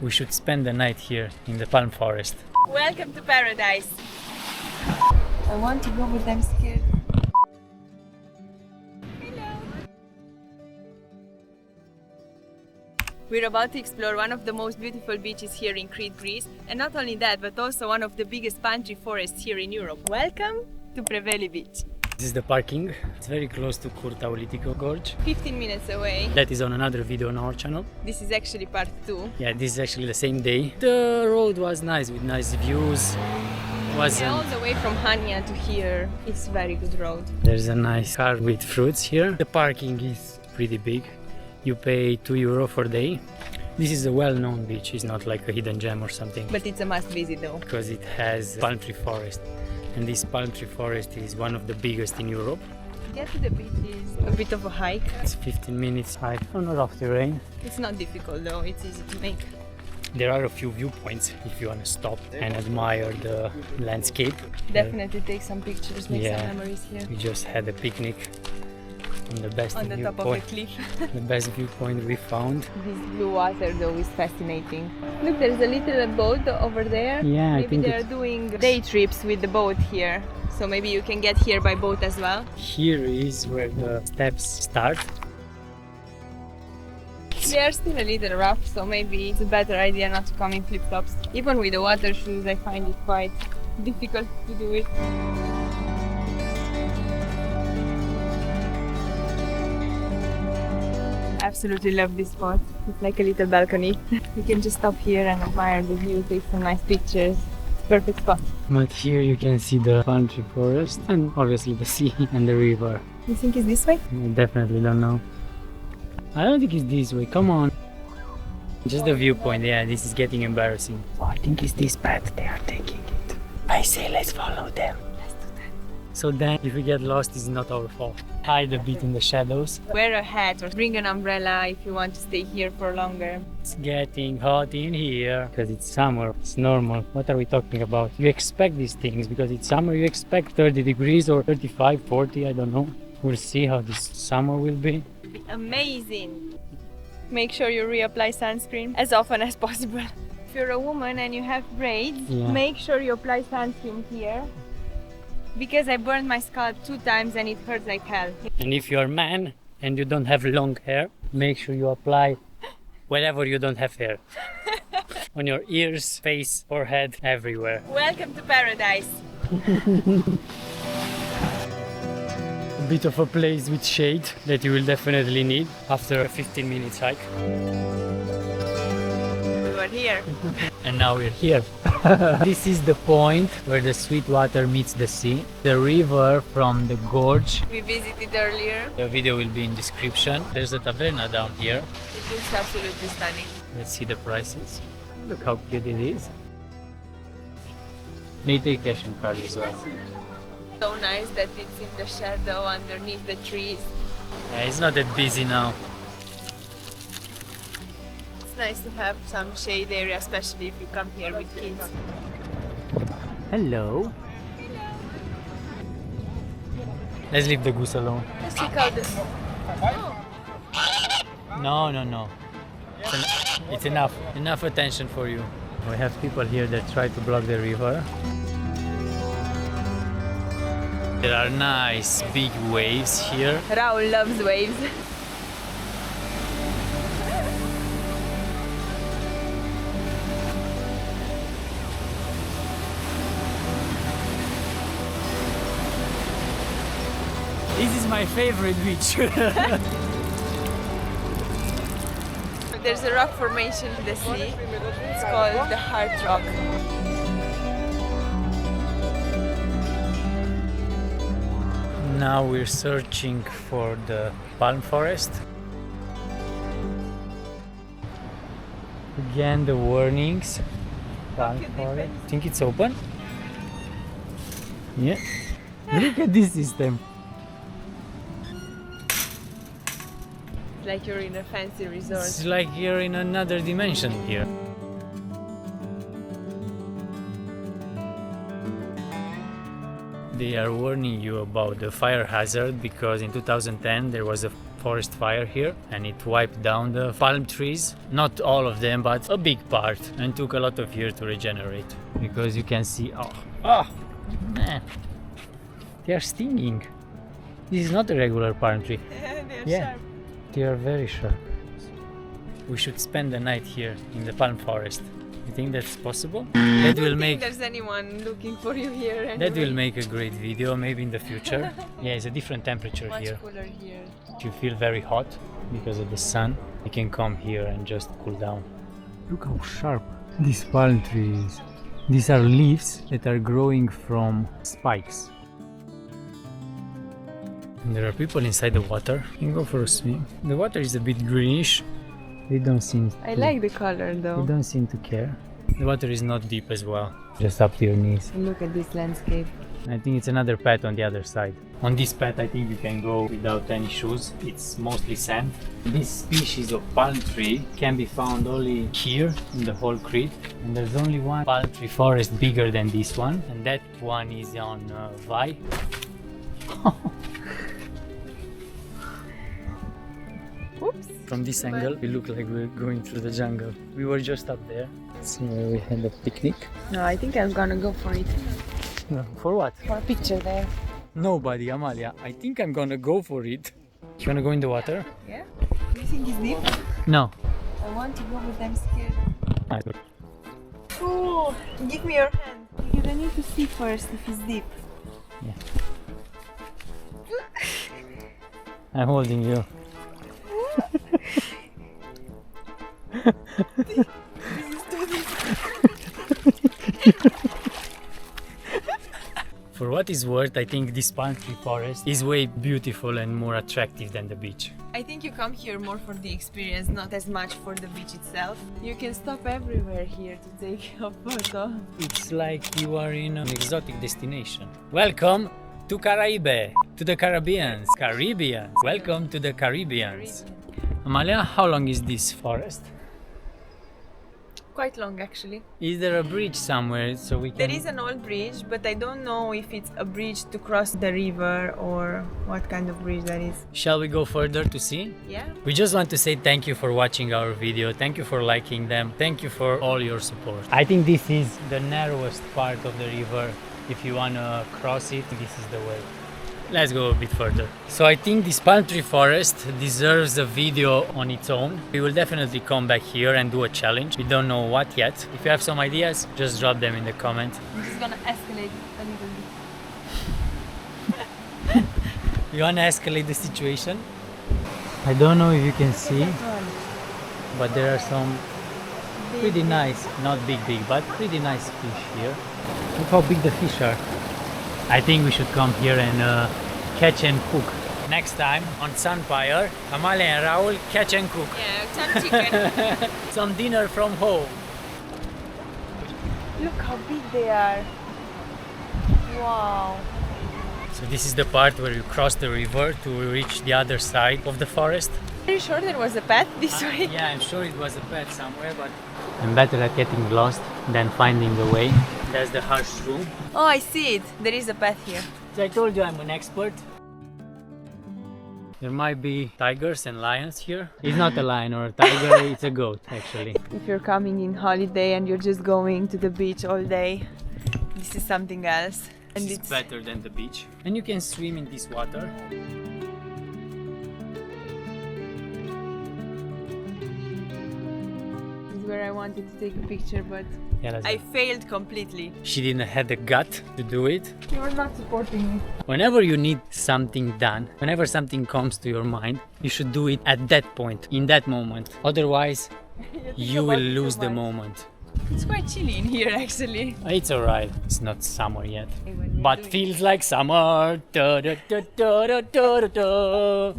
We should spend the night here in the palm forest. Welcome to paradise. I want to go, but I'm scared. We're about to explore one of the most beautiful beaches here in Crete, Greece, and not only that, but also one of the biggest palm tree forests here in Europe. Welcome to Preveli Beach. This is the parking. It's very close to Kourtaliotiko Gorge. 15 minutes away. That is on another video on our channel. This is actually part 2. Yeah, this is actually the same day. The road was nice with nice views. All the way from Hania to here. It's very good road. There's a nice car with fruits here. The parking is pretty big. You pay €2 for day. This is a well-known beach. It's not like a hidden gem or something. But it's a must visit though. Because it has palm tree forest. And this palm tree forest is one of the biggest in Europe. To get to the beach is a bit of a hike. It's 15 minutes hike on a rough terrain. It's not difficult though, it's easy to make. There are a few viewpoints if you want to stop and admire the landscape. Definitely take some pictures, make some memories here. We just had a picnic on the best on the top of the cliff. The best viewpoint we found. This blue water though is fascinating. Look, there's a little boat over there. Yeah, maybe they're doing day trips with the boat here. So maybe you can get here by boat as well. Here is where the steps start. They are still a little rough, so maybe it's a better idea not to come in flip-flops. Even with the water shoes, I find it quite difficult to do it. Absolutely love this spot. It's like a little balcony. You can just stop here and admire the view, take some nice pictures. It's a perfect spot. But here you can see the palm tree forest and obviously the sea and the river. You think it's this way? I definitely don't know. I don't think it's this way, come on. Just the viewpoint, yeah, this is getting embarrassing. Oh, I think it's this path they are taking it. I say let's follow them. Let's do that. So then if we get lost, it's not our fault. Hide a bit in the shadows. Wear a hat or bring an umbrella if you want to stay here for longer. It's getting hot in here because it's summer, it's normal. What are we talking about? You expect these things because it's summer, you expect 30 degrees or 35, 40, I don't know. We'll see how this summer will be. Amazing! Make sure you reapply sunscreen as often as possible. If you're a woman and you have braids, make sure you apply sunscreen here. Because I burned my scalp 2 times and it hurts like hell. And if you're a man and you don't have long hair, make sure you apply wherever you don't have hair. On your ears, face, forehead, everywhere. Welcome to paradise! A bit of a place with shade that you will definitely need after a 15 minutes hike. We are here. And now we're here. This is the point where the sweet water meets the sea. The river from the gorge. We visited earlier. The video will be in description. There's a taverna down here. It looks absolutely stunning. Let's see the prices. Look how cute it is. They take cash and card as well. So nice that it's in the shadow underneath the trees. Yeah, it's not that busy now. It's nice to have some shade area, especially if you come here with kids. Hello. Let's leave the goose alone. Let's check out this. No. It's enough. Enough attention for you. We have people here that try to block the river. There are nice big waves here. Raul loves waves. This is my favorite beach. There's a rock formation in the sea. It's called the Heart Rock. Now we're searching for the palm forest. Again, the warnings. Palm forest. Think it's open? Yeah. Look at this system. It's like you're in a fancy resort. It's like you're in another dimension here. They are warning you about the fire hazard because in 2010 there was a forest fire here and it wiped down the palm trees. Not all of them, but a big part, and took a lot of years to regenerate. Because you can see, man, they are stinging. This is not a regular palm tree. They're sharp. They are very sharp. We should spend the night here in the palm forest. You think that's possible? That will make. There's anyone looking for you here. Anyway. That will make a great video, maybe in the future. Yeah, it's a different temperature Much here. cooler here. If you feel very hot because of the sun, you can come here and just cool down. Look how sharp these palm trees. These are leaves that are growing from spikes. And there are people inside the water. You can go for a swim. The water is a bit greenish. They don't seem I like the color though. They don't seem to care. The water is not deep as well, just up to your knees. Look at this landscape. I think it's another path on the other side. On this path I think you can go without any shoes. It's mostly sand. This species of palm tree can be found only here in the whole Crete. And there's only one palm tree forest bigger than this one. And that one is on Vai. Oops. From this angle, we look like we're going through the jungle. We were just up there. See where we had a picnic. No, I think I'm gonna go for it. No, for what? For a picture there. Nobody, Amalia. I think I'm gonna go for it. You wanna go in the water? Yeah? Do you think it's deep? No. I want to go, but I'm scared. Oh, give me your hand. Because I need to see first if it's deep. Yeah. I'm holding you. For what is worth, I think this palm tree forest is way beautiful and more attractive than the beach. I think you come here more for the experience, not as much for the beach itself. You can stop everywhere here to take a photo. It's like you are in an exotic destination. Welcome to Caribe, to the Caribbeans. Caribbeans. Welcome to the Caribbeans. Amalia, how long is this forest? Quite long actually. Is there a bridge somewhere so we can... There is an old bridge, but I don't know if it's a bridge to cross the river or what kind of bridge that is. Shall we go further to see? Yeah. We just want to say thank you for watching our video. Thank you for liking them. Thank you for all your support. I think this is the narrowest part of the river. If you want to cross it, this is the way. Let's go a bit further. So I think this palm tree forest deserves a video on its own. We will definitely come back here and do a challenge. We don't know what yet. If you have some ideas, just drop them in the comment. I'm just gonna escalate a little bit. You wanna escalate the situation? I don't know if you can see, but there are some pretty nice, not big, but pretty nice fish here. Look how big the fish are. I think we should come here and catch and cook. Next time on Sunpire, Amalia and Raul catch and cook. Yeah, some chicken. Some dinner from home. Look how big they are. Wow. So this is the part where you cross the river to reach the other side of the forest. Are you sure there was a path this way? Yeah, I'm sure it was a path somewhere, but I'm better at getting lost than finding the way. That's the harsh room. Oh, I see it. There is a path here. So I told you I'm an expert. There might be tigers and lions here. It's not a lion or a tiger, it's a goat actually. If you're coming in holiday and you're just going to the beach all day, this is something else. And It's better than the beach. And you can swim in this water. This is where I wanted to take a picture, but Yeah, I failed completely. She didn't have the gut to do it. You were not supporting me. Whenever you need something done, whenever something comes to your mind, you should do it at that point, in that moment. Otherwise, you will lose the moment. It's quite chilly in here actually. It's alright, it's not summer yet. When we're But doing- feels like summer. Da, da, da, da, da, da, da, da.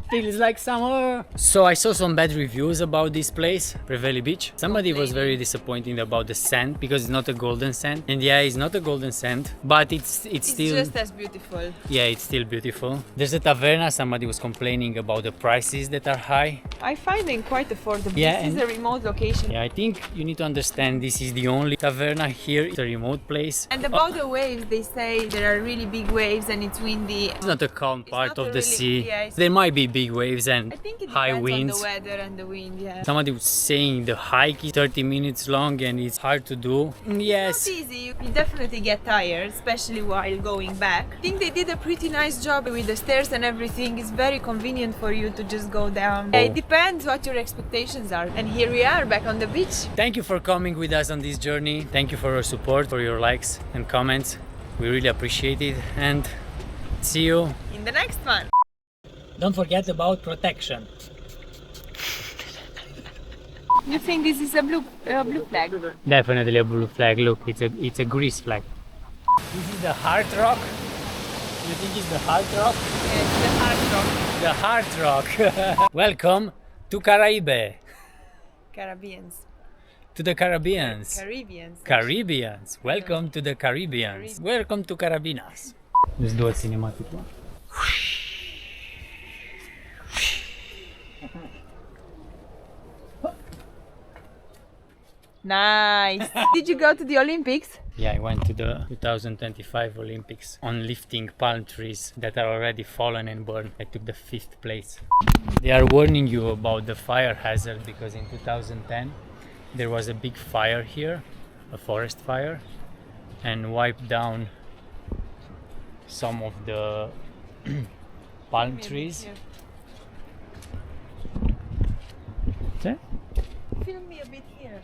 Feels like summer. So I saw some bad reviews about this place, Preveli Beach. Somebody was very disappointed about the sand because it's not a golden sand. And yeah, it's not a golden sand, but it's still just as beautiful. yeah, it's still beautiful. There's a taverna. Somebody was complaining about the prices that are high. I find them quite affordable. Yeah, This is and- a remote location. Yeah, I think you need to understand this is the only taverna here. It's a remote place. And about the waves, they say there are really big waves and it's windy. It's not a calm part not of a the really- sea. yeah, it's- There might be big waves and I think it high depends winds. on the weather and the wind, yeah. Somebody was saying the hike is 30 minutes long and it's hard to do. Yes. It's not easy. You definitely get tired, especially while going back. I think they did a pretty nice job with the stairs and everything. It's very convenient for you to just go down. It depends what your expectations are. And here we are back on the beach. Thank you for coming with us on this journey. Thank you for your support, for your likes and comments. We really appreciate it, and see you In the next one. Don't forget about protection. You think this is a blue flag? Definitely a blue flag. Look, it's a Greece flag. This is the Hard Rock. You think it's the Hard Rock? Yes, the hard rock. The Hard Rock. Welcome to Caraibe. Caribbeans. To the Caribbeans. Caribbeans. Caribbeans. Welcome to the Caribbeans. Welcome to Carabinas. Let's do a cinematic one. Nice. Did you go to the Olympics? Yeah, I went to the 2025 Olympics on lifting palm trees that are already fallen and burned. I took the 5th place. They are warning you about the fire hazard because in 2010 there was a big fire here, a forest fire, and wiped down some of the palm trees. Film me a bit here.